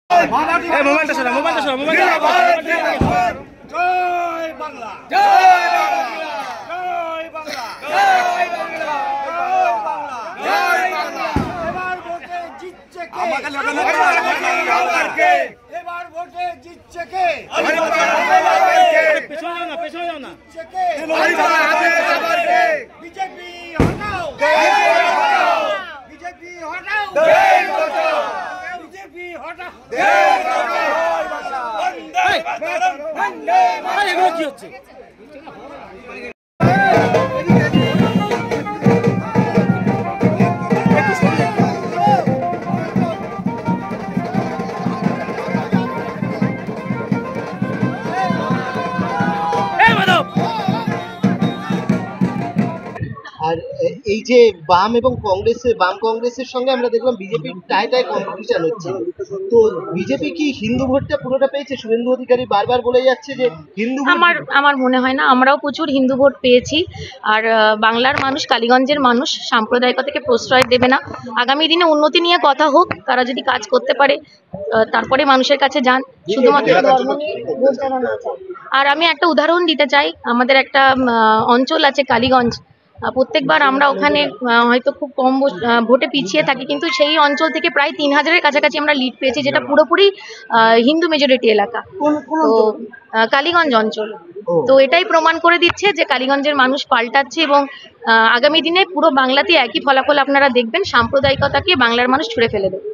মোবাইলটা সরা, মোবাইলটা সরা, মোবাইলটা জয় বাংলা, জয় বাংলা, জয় বাংলা, জয় বাংলা, জয় বাংলা, জয় বাংলা। এবার ভোটে জিতছে কে? এবার ভোটে জিতছে কে? পেছনে যাও না, পেছনে যাও না। বিজেপি হটাও, বিজেপি হটাও, বিজেপি হটাও। এগুলো কি হচ্ছে? আর এই যে বাম এবং কংগ্রেসের বাম কংগ্রেসের সঙ্গে আমরা দেখলাম বিজেপির টায় কম্পিটিশন হচ্ছে, তো বিজেপি কি হিন্দু ভোটটা পুরোটা পেয়েছে? শুভেন্দু অধিকারী বারবার বলে যাচ্ছে যে হিন্দু ভোট। আমার মনে হয় না, আমরাও প্রচুর হিন্দু ভোট পেয়েছি। আর বাংলার মানুষ, কালীগঞ্জের মানুষ সাম্প্রদায়িকতাকে প্রশ্রয় দেবে না। আগামী দিনে উন্নতি নিয়ে কথা হোক, তারা যদি কাজ করতে পারে তারপরে মানুষের কাছে যান, শুধুমাত্র ধর্ম নিয়ে ভোট দেওয়া না চায়। আর আমি একটা উদাহরণ দিতে চাই, আমাদের একটা অঞ্চল আছে কালীগঞ্জ, প্রত্যেকবার আমরা ওখানে হয়তো খুব কম ভোটে পিছিয়ে থাকি, কিন্তু সেই অঞ্চল থেকে প্রায় 3000-এর কাছাকাছি আমরা লিড পেয়েছি, যেটা পুরোপুরি হিন্দু মেজরিটি এলাকা, তো কালীগঞ্জ অঞ্চল। তো এটাই প্রমাণ করে দিচ্ছে যে কালীগঞ্জের মানুষ পাল্টাচ্ছে, এবং আগামী দিনে পুরো বাংলাতে একই ফলাফল আপনারা দেখবেন, সাম্প্রদায়িকতাকে বাংলার মানুষ ছুঁড়ে ফেলে দেবে।